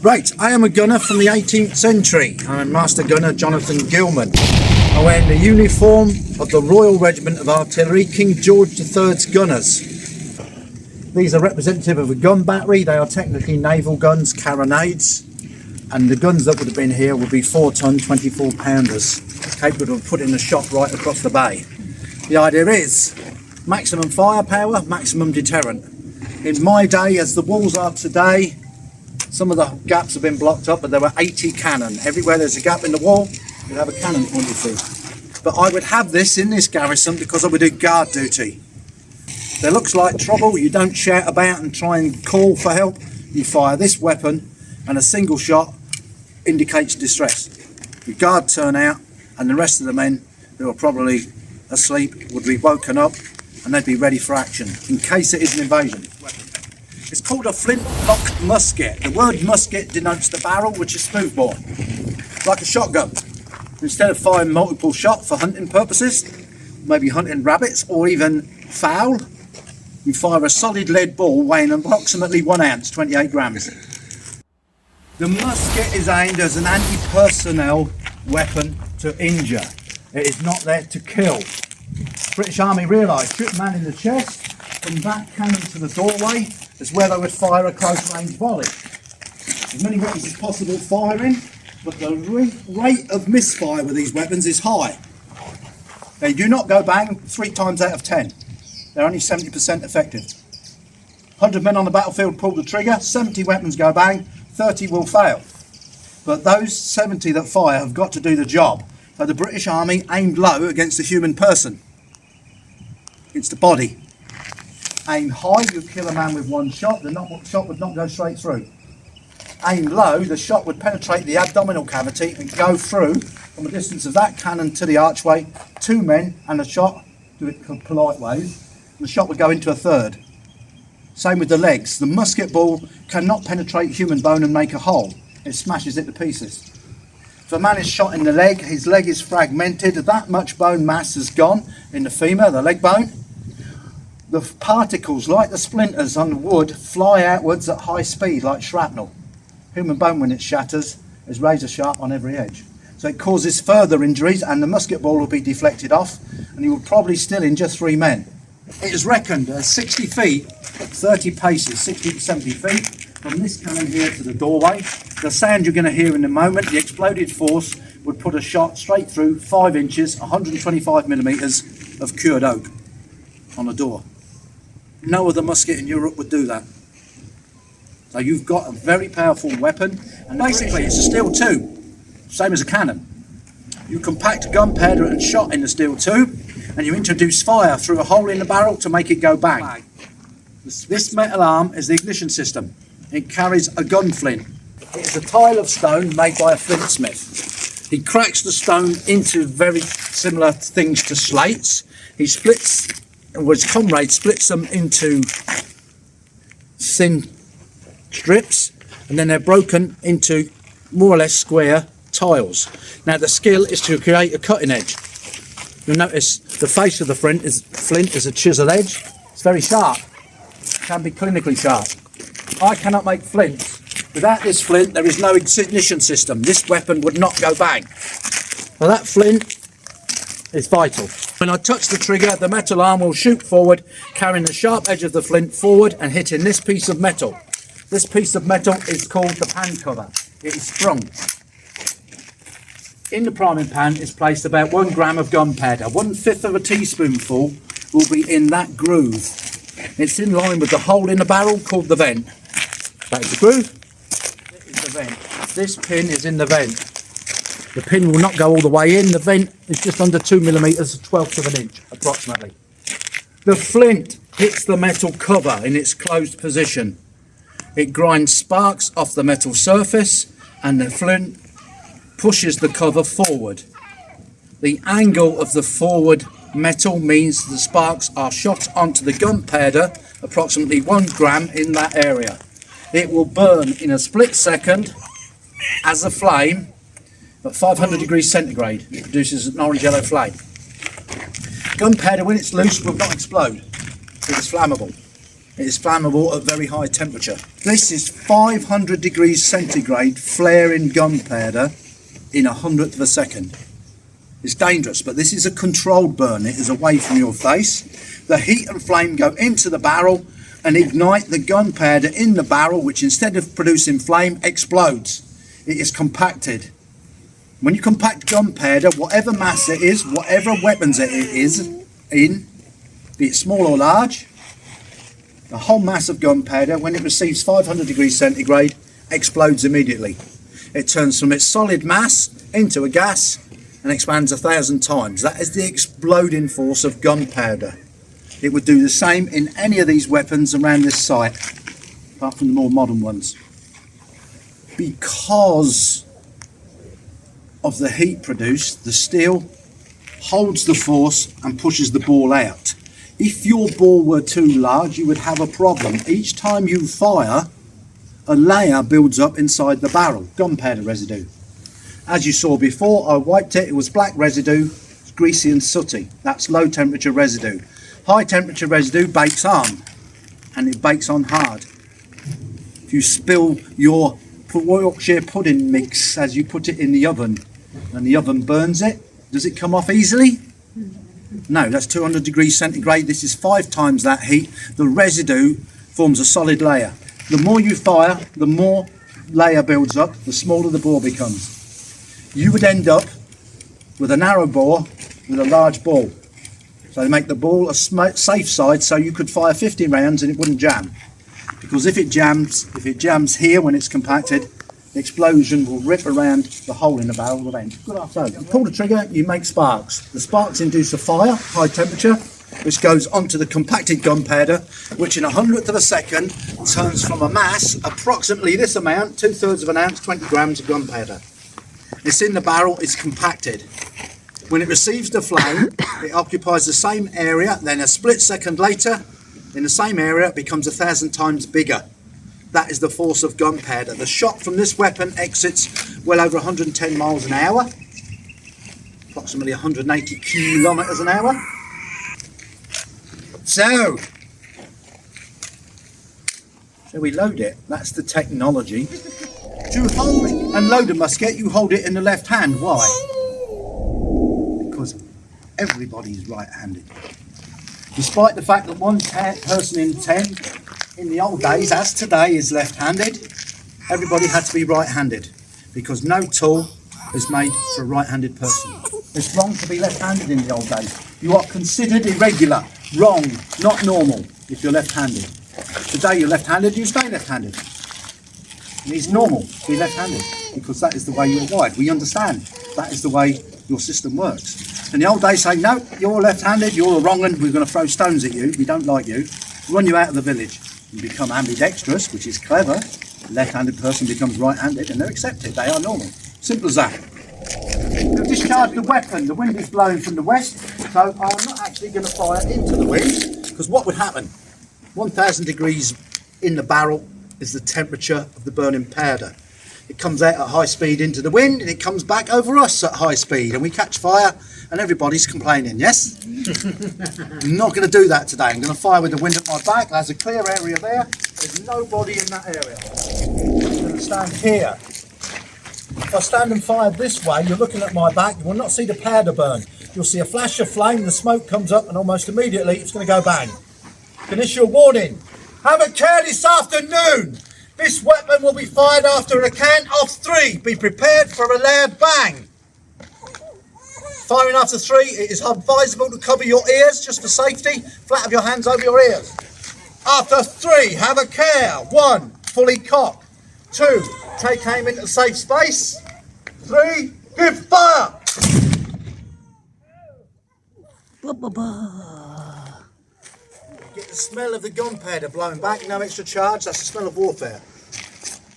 Right, I am a gunner from the 18th century. I'm Master Gunner Jonathan Gilman. I wear the uniform of the Royal Regiment of Artillery, King George III's Gunners. These are representative of a gun battery. They are technically naval guns, carronades, and the guns that would have been here would be 4-ton, 24-pounders, capable of putting a shot right across the bay. The idea is maximum firepower, maximum deterrent. In my day, as the walls are today, some of the gaps have been blocked up, but there were 80 cannon. Everywhere there's a gap in the wall, you have a cannon pointed through. But I would have this in this garrison because I would do guard duty. There looks like trouble, you don't shout about and try and call for help. You fire this weapon and a single shot indicates distress. The guard turn out and the rest of the men who are probably asleep would be woken up and they'd be ready for action in case it is an invasion. It's called a Flintlock musket. The word musket denotes the barrel, which is smoothbore, like a shotgun. Instead of firing multiple shot for hunting purposes, maybe hunting rabbits or even fowl, you fire a solid lead ball weighing approximately 1 ounce, 28 grams. The musket is aimed as an anti-personnel weapon to injure. It is not there to kill. British Army realised shoot a man in the chest, from that cannon to the doorway is where they would fire a close range volley. As many weapons as possible firing, but the rate of misfire with these weapons is high. They do not go bang 3 times out of 10. They're only 70% effective. 100 men on the battlefield pull the trigger, 70 weapons go bang, 30 will fail. But those 70 that fire have got to do the job. So the British Army aimed low against the human person. It's the body. Aim high, you kill a man with 1 shot, the shot would not go straight through. Aim low, the shot would penetrate the abdominal cavity and go through from a distance of that cannon to the archway, 2 men and a shot, do it polite ways, and the shot would go into a third. Same with the legs. The musket ball cannot penetrate human bone and make a hole. It smashes it to pieces. If a man is shot in the leg, his leg is fragmented, that much bone mass has gone in the femur, the leg bone. The particles, like the splinters on the wood, fly outwards at high speed like shrapnel. Human bone, when it shatters, is razor sharp on every edge. So it causes further injuries and the musket ball will be deflected off and you will probably still injure 3 men. It is reckoned at 60 feet, 30 paces, 60 to 70 feet, from this cannon here to the doorway. The sound you're going to hear in a moment, the exploded force would put a shot straight through 5 inches, 125 millimetres of cured oak on a door. No other musket in Europe would do that. So you've got a very powerful weapon, and basically it's a steel tube, same as a cannon. You compact gunpowder and shot in the steel tube, and you introduce fire through a hole in the barrel to make it go bang. This metal arm is the ignition system. It carries a gun flint. It's a tile of stone made by a flintsmith. He cracks the stone into very similar things to slates. He splits, or his comrade splits them into thin strips, and then they're broken into more or less square tiles. Now the skill is to create a cutting edge. You'll notice the face of the flint is a chisel edge. It's very sharp. It can be clinically sharp. I cannot make flints. Without this flint, there is no ignition system. This weapon would not go bang. So that flint is vital. When I touch the trigger, the metal arm will shoot forward, carrying the sharp edge of the flint forward and hitting this piece of metal. This piece of metal is called the pan cover. It is sprung. In the priming pan is placed about 1 gram of gunpowder. 1/5 of a teaspoonful will be in that groove. It's in line with the hole in the barrel called the vent. That is the groove. This is the vent. This pin is in the vent. The pin will not go all the way in. The vent is just under 2 millimetres, 1/12 of an inch approximately. The flint hits the metal cover in its closed position. It grinds sparks off the metal surface and the flint pushes the cover forward. The angle of the forward metal means the sparks are shot onto the gunpowder, approximately 1 gram in that area. It will burn in a split second as a flame, at 500 degrees centigrade. It produces an orange-yellow flame. Gunpowder, when it's loose, will not explode. It is flammable. It is flammable at very high temperature. This is 500 degrees centigrade flaring gunpowder in 100th of a second. It's dangerous, but this is a controlled burn. It is away from your face. The heat and flame go into the barrel and ignite the gunpowder in the barrel, which instead of producing flame, explodes. It is compacted. When you compact gunpowder, whatever mass it is, whatever weapons it is in, be it small or large, the whole mass of gunpowder, when it receives 500 degrees centigrade, explodes immediately. It turns from its solid mass into a gas and expands 1,000 times. That is the exploding force of gunpowder. It would do the same in any of these weapons around this site, apart from the more modern ones. Because of the heat produced, the steel holds the force and pushes the ball out. If your ball were too large, you would have a problem. Each time you fire, a layer builds up inside the barrel, gunpowder residue. As you saw before, I wiped it, it was black residue, greasy and sooty. That's low temperature residue. High temperature residue bakes on, and it bakes on hard. If you spill your Yorkshire pudding mix as you put it in the oven, and the oven burns it, does it come off easily? No, that's 200 degrees centigrade. This is 5 times that heat. The residue forms a solid layer. The more you fire, the more layer builds up, the smaller the bore becomes. You would end up with a narrow bore with a large ball. So they make the ball a safe side, so you could fire 50 rounds and it wouldn't jam. Because if it jams here when it's compacted, the explosion will rip around the hole in the barrel of end. So you pull the trigger, you make sparks. The sparks induce a fire, high temperature, which goes onto the compacted gunpowder, which in 100th of a second turns from a mass, approximately this amount, 2/3 of an ounce, 20 grams of gunpowder. It's in the barrel, it's compacted. When it receives the flame, it occupies the same area, then a split second later, in the same area, it becomes 1,000 times bigger. That is the force of gunpowder. The shot from this weapon exits well over 110 miles an hour, approximately 180 kilometers an hour. So, shall we load it? That's the technology. To hold and load a musket, you hold it in the left hand. Why? Because everybody's right-handed. Despite the fact that one person in 10 in the old days, as today, is left-handed, everybody had to be right-handed because no tool is made for a right-handed person. It's wrong to be left-handed in the old days. You are considered irregular, wrong, not normal if you're left-handed. Today you're left-handed, you stay left-handed. And it's normal to be left-handed because that is the way you're wired. We understand that is the way your system works. In the old days say, no, you're left-handed, you're the wrong one, we're going to throw stones at you, we don't like you, run you out of the village. You become ambidextrous, which is clever. The left-handed person becomes right-handed and they're accepted, they are normal. Simple as that. I've discharged the weapon, the wind is blowing from the west, so I'm not actually going to fire into the wind, because what would happen? 1,000 degrees in the barrel is the temperature of the burning powder. It comes out at high speed into the wind and it comes back over us at high speed and we catch fire and everybody's complaining, yes? I'm not going to do that today. I'm going to fire with the wind at my back. There's a clear area there. There's nobody in that area. I'm going to stand here. If I stand and fire this way, you're looking at my back, you will not see the powder burn. You'll see a flash of flame, the smoke comes up and almost immediately it's going to go bang. Can issue a warning. Have a care this afternoon. This weapon will be fired after a count of 3. Be prepared for a loud bang. Firing after 3, it is advisable to cover your ears just for safety. Flat of your hands over your ears. After 3, have a care. 1, fully cock. 2, take aim into safe space. 3, give fire. Get the smell of the gunpowder blowing back, no extra charge, that's the smell of warfare.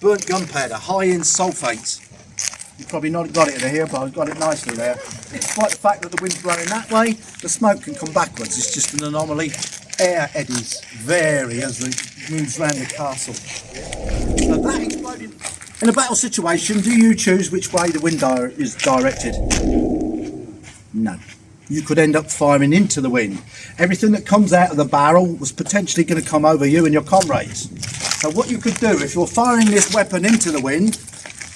Burnt gunpowder, high in sulfates. You've probably not got it in here, but I've got it nicely there. Despite the fact that the wind's blowing that way, the smoke can come backwards. It's just an anomaly. Air eddies vary as it moves around the castle. So that exploded. In a battle situation, do you choose which way the wind is directed? No. you could end up firing into the wind. Everything that comes out of the barrel was potentially going to come over you and your comrades. So what you could do, if you're firing this weapon into the wind,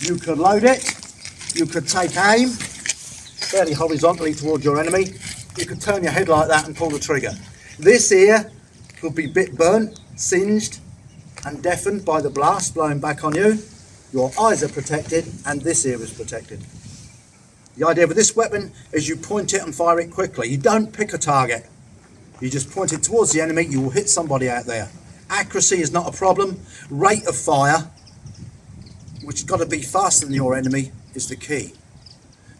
you could load it, you could take aim fairly horizontally towards your enemy, you could turn your head like that and pull the trigger. This here could be bit burnt, singed and deafened by the blast blowing back on you. Your eyes are protected and this ear is protected. The idea with this weapon is you point it and fire it quickly. You don't pick a target. You just point it towards the enemy, you will hit somebody out there. Accuracy is not a problem. Rate of fire, which has got to be faster than your enemy, is the key.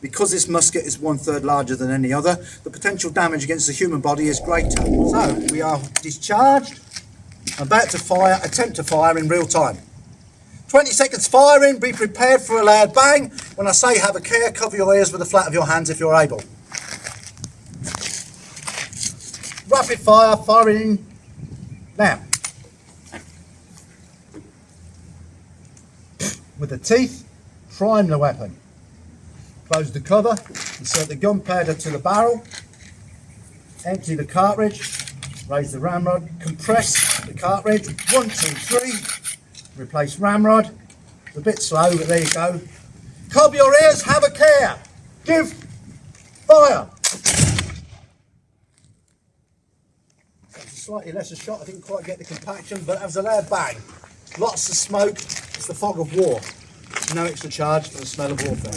Because this musket is 1/3 larger than any other, the potential damage against the human body is greater. So we are discharged, about to fire, attempt to fire in real time. 20 seconds firing, be prepared for a loud bang. When I say have a care, cover your ears with the flat of your hands if you're able. Rapid fire, firing now. With the teeth, prime the weapon. Close the cover, insert the gunpowder to the barrel, empty the cartridge, raise the ramrod, compress the cartridge, 1, 2, 3, replace ramrod. It's a bit slow, but there you go. Cover your ears, have a care. Give fire. That was a slightly lesser shot, I didn't quite get the compaction, but that was a loud bang. Lots of smoke, it's the fog of war. No extra charge for the smell of warfare.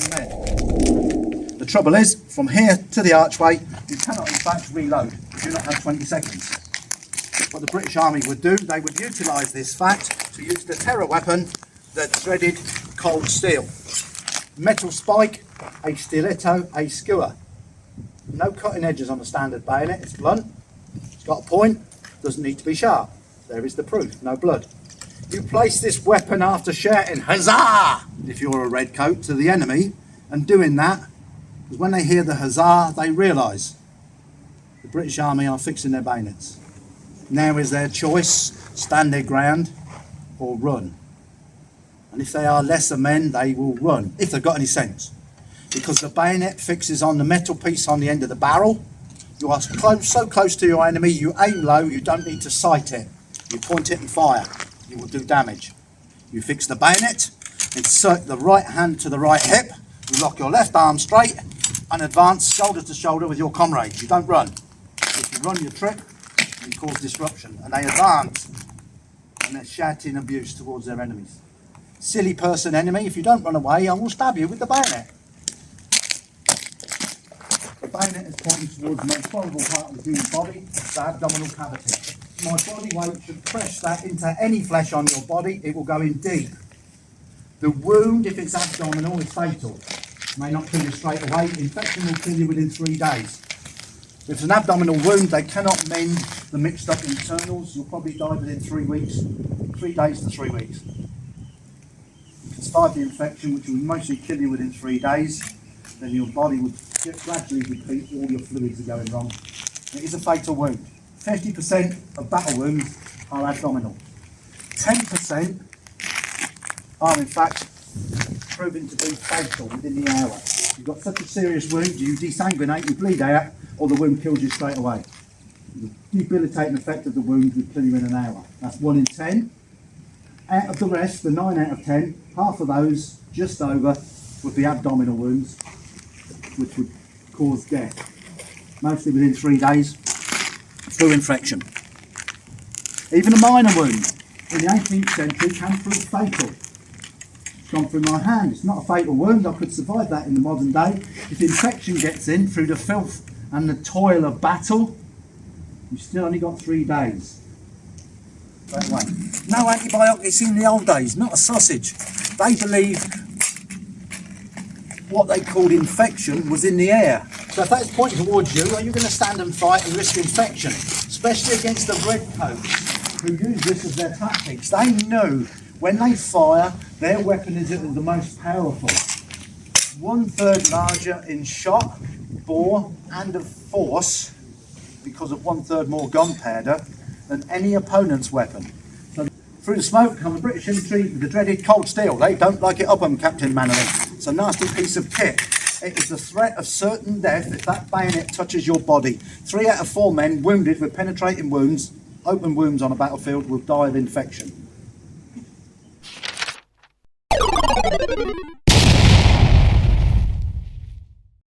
The trouble is, from here to the archway, you cannot in fact reload. You do not have 20 seconds. What the British Army would do, they would utilise this fact to use the terror weapon, the dreaded cold steel. Metal spike, a stiletto, a skewer. No cutting edges on a standard bayonet, it's blunt, it's got a point, doesn't need to be sharp. There is the proof, no blood. You place this weapon after shouting, huzzah, if you're a redcoat, to the enemy, and doing that, because when they hear the huzzah, they realise the British Army are fixing their bayonets. Now is their choice, stand their ground or run. And if they are lesser men, they will run, if they've got any sense. Because the bayonet fixes on the metal piece on the end of the barrel. You are close, so close to your enemy, you aim low, you don't need to sight it. You point it and fire. You will do damage. You fix the bayonet, insert the right hand to the right hip, you lock your left arm straight and advance shoulder to shoulder with your comrades. You don't run. If you run, you trip and cause disruption. And they advance and they're shouting abuse towards their enemies. Silly person enemy, if you don't run away, I will stab you with the bayonet. The bayonet is pointing towards the most vulnerable part of the human body, the abdominal cavity. My body weight should press that into any flesh on your body, it will go in deep. The wound, if it's abdominal, is fatal. It may not kill you straight away, infection will kill you within 3 days. If it's an abdominal wound, they cannot mend the mixed up internals, you'll probably die within 3 weeks, 3 days to 3 weeks. If it's 5 the infection, which will mostly kill you within 3 days, then your body would gradually repeat, all your fluids are going wrong. It is a fatal wound. 50% of battle wounds are abdominal. 10% are in fact proven to be fatal within the hour. You've got such a serious wound, you desanguinate, you bleed out, or the wound kills you straight away. The debilitating effect of the wound would kill you in an hour. That's 1 in 10. Out of the rest, the 9 out of 10, half of those, just over, would be abdominal wounds, which would cause death. Mostly within 3 days. Through infection. Even a minor wound in the 18th century can prove fatal. It's gone through my hand. It's not a fatal wound. I could survive that in the modern day. If infection gets in through the filth and the toil of battle, you've still only got 3 days. That way. No antibiotics in the old days, not a sausage. They believed what they called infection was in the air. So if that's pointing towards you, are you going to stand and fight and risk infection? Especially against the redcoats who use this as their tactics. They know when they fire, their weapon is the most powerful. 1/3 larger in shot, bore and of force, because of 1/3 more gunpowder, than any opponent's weapon. So through the smoke come the British infantry with the dreaded cold steel. They don't like it up on Captain Mannerly. It's a nasty piece of kit. It is the threat of certain death if that bayonet touches your body. 3 out of 4 men wounded with penetrating wounds, open wounds on a battlefield, will die of infection.